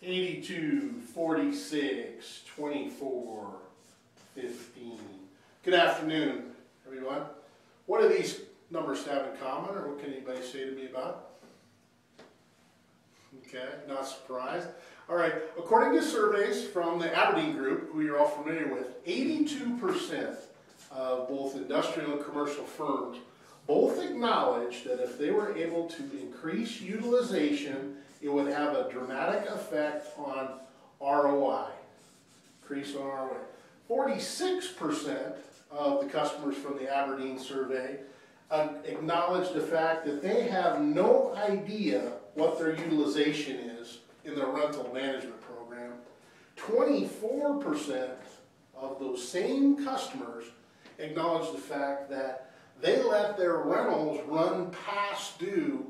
82, 46, 24, 15. Good afternoon, everyone. What do these numbers have in common, or what can anybody say to me about it? Okay, not surprised. All right, according to surveys from the Aberdeen group, who you're all familiar with, 82% of both industrial and commercial firms both acknowledge that if they were able to increase utilization, it would have a dramatic effect on ROI, increase on ROI. 46% of the customers from the Aberdeen survey acknowledge the fact that they have no idea what their utilization is in their rental management program. 24% of those same customers acknowledge the fact that they let their rentals run past due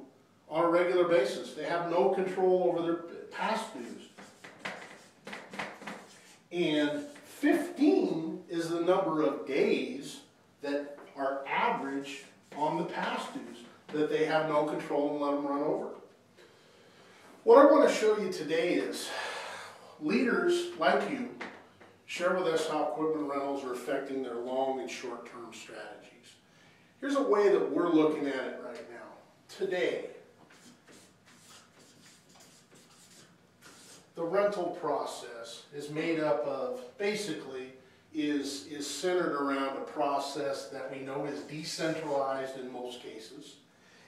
on a regular basis. They have no control over their past dues. And 15 is the number of days that are average on the past dues that they have no control and let them run over. What I want to show you today is leaders like you share with us how equipment rentals are affecting their long and short-term strategies. Here's a way that we're looking at it right now. Today, the rental process is made up of, basically, is centered around a process that we know is decentralized in most cases.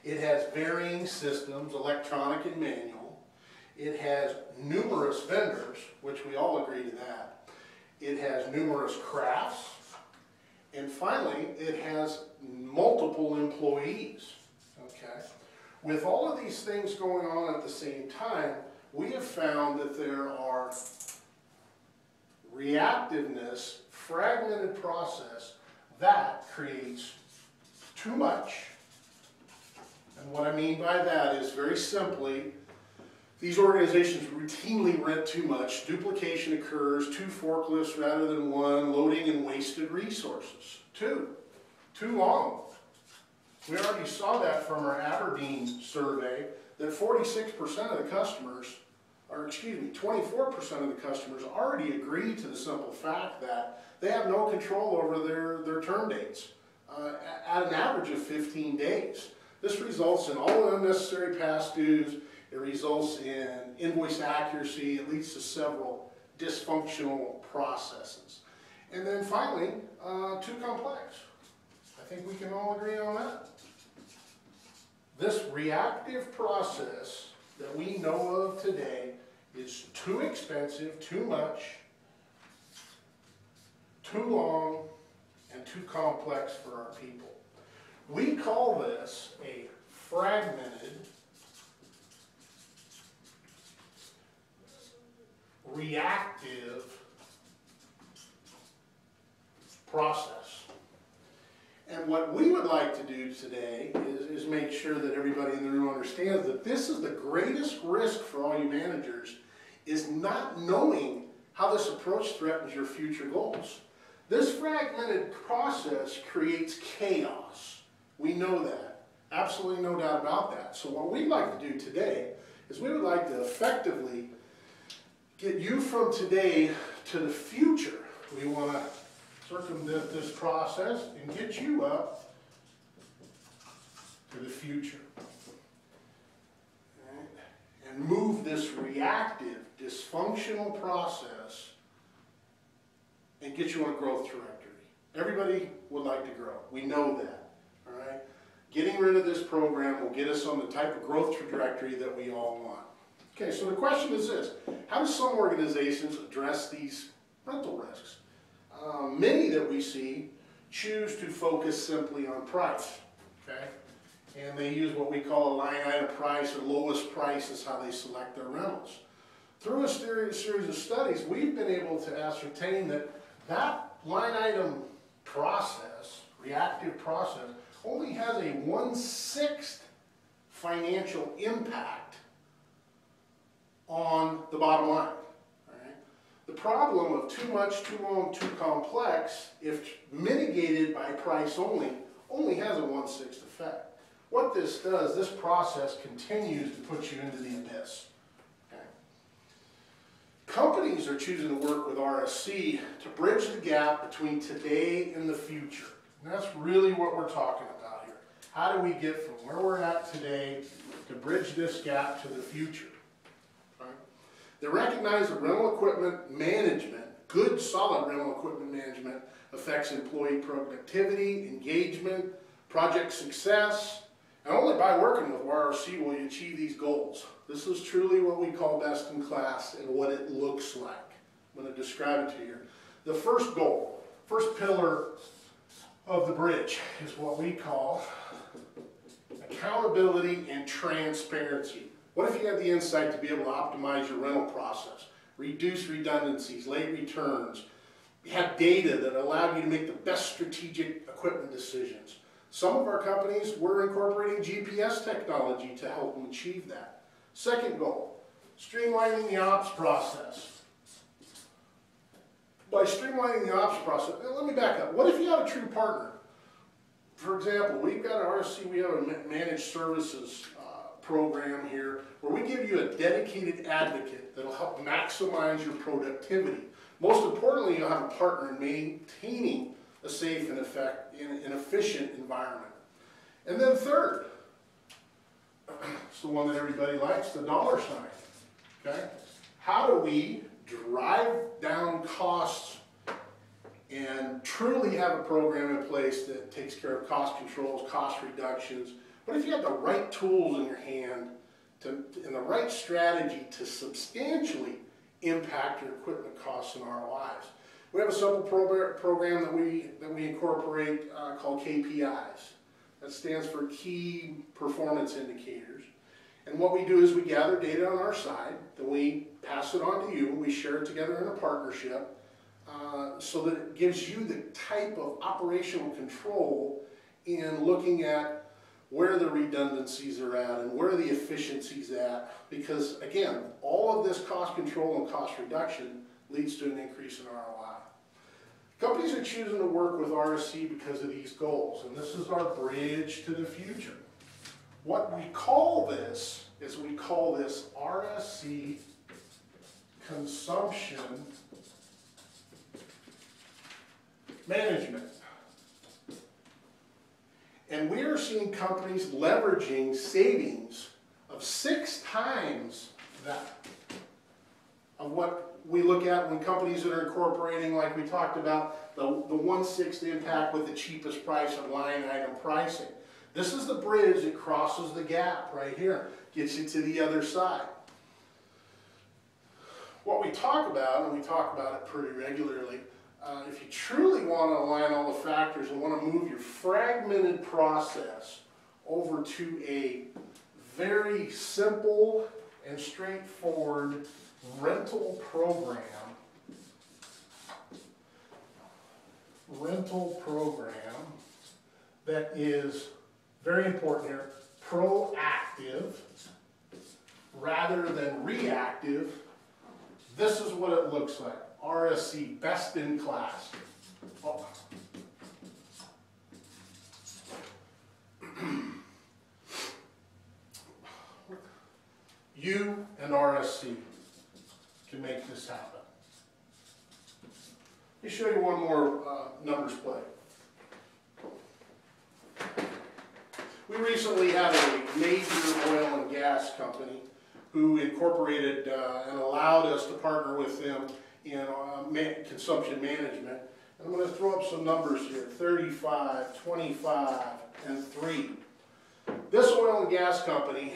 It has varying systems, electronic and manual. It has numerous vendors, which we all agree to that. It has numerous crafts. And finally, it has multiple employees. Okay? With all of these things going on at the same time, we have found that there are reactiveness, fragmented process that creates too much. And what I mean by that is very simply, these organizations routinely rent too much, duplication occurs, 2 forklifts rather than 1, loading and wasted resources. Too long. We already saw that from our Aberdeen survey, that 46% of the customers, or excuse me, 24% of the customers already agree to the simple fact that they have no control over their term dates at an average of 15 days. This results in all unnecessary past dues. It results in invoice accuracy. It leads to several dysfunctional processes. And then finally, too complex. I think we can all agree on that. This reactive process that we know of today is too expensive, too much, too long, and too complex for our people. We call this a fragmented, reactive process. And what we would like to do today is make sure that everybody in the room understands that this is the greatest risk for all you managers, is not knowing how this approach threatens your future goals. This fragmented process creates chaos. We know that. Absolutely no doubt about that. So what we'd like to do today is we would like to effectively get you from today to the future. We want to circumvent this process and get you up to the future. Right? And move this reactive, dysfunctional process and get you on a growth trajectory. Everybody would like to grow. We know that. All right? Getting rid of this program will get us on the type of growth trajectory that we all want. Okay, so the question is this: how do some organizations address these rental risks? Many that we see choose to focus simply on price, okay? And they use what we call a line item price, or lowest price is how they select their rentals. Through a series of studies, we've been able to ascertain that that line item process, reactive process, only has a 1/6 financial impact on the bottom line. The problem of too much, too long, too complex, if mitigated by price only has a 1/6 effect. What this does, this process continues to put you into the abyss. Okay? Companies are choosing to work with RSC to bridge the gap between today and the future. And that's really what we're talking about here. How do we get from where we're at today to bridge this gap to the future? Right? They recognize that rental equipment management, good solid rental equipment management, affects employee productivity, engagement, project success, and only by working with RSC will you achieve these goals. This is truly what we call best in class and what it looks like. I'm going to describe it to you. The first goal, first pillar of the bridge is what we call accountability and transparency. What if you had the insight to be able to optimize your rental process, reduce redundancies, late returns, you have data that allow you to make the best strategic equipment decisions. Some of our companies, we're incorporating GPS technology to help them achieve that. Second goal, streamlining the ops process. By streamlining the ops process, let me back up. What if you have a true partner? For example, we've got at RSC, we have a managed services program here where we give you a dedicated advocate that will help maximize your productivity. Most importantly, you'll have a partner in maintaining a safe and efficient environment. And then third, it's the one that everybody likes, the dollar sign. Okay? How do we drive down costs and truly have a program in place that takes care of cost controls, cost reductions? What if you have the right tools in your hand and the right strategy to substantially impact your equipment costs and ROIs? We have a simple program that we incorporate called KPIs. That stands for Key Performance Indicators. And what we do is we gather data on our side, then we pass it on to you, we share it together in a partnership so that it gives you the type of operational control in looking at where the redundancies are at and where the efficiencies at. Because again, all of this cost control and cost reduction leads to an increase in ROI. Companies are choosing to work with RSC because of these goals, and this is our bridge to the future. What we call this is RSC consumption management. And we are seeing companies leveraging savings of 6 times that of what we look at when companies that are incorporating, like we talked about, the 1/6 impact with the cheapest price of line item pricing. This is the bridge that crosses the gap right here, gets you to the other side. What we talk about, and we talk about it pretty regularly, if you truly want to align all the factors and want to move your fragmented process over to a very simple and straightforward rental program that is very important here, proactive rather than reactive. This is what it looks like. RSC, best in class. Oh. You and RSC can make this happen. Let me show you one more numbers play. We recently had a major oil and gas company who incorporated and allowed us to partner with them in consumption management. And I'm going to throw up some numbers here, 35, 25, and 3. This oil and gas company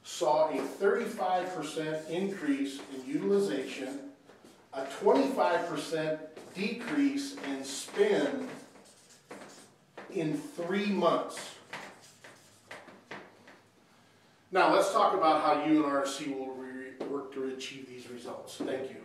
saw a 35% increase in utilization, a 25% decrease in spend in 3 months. Now let's talk about how you and RSC will work to achieve these results. Thank you.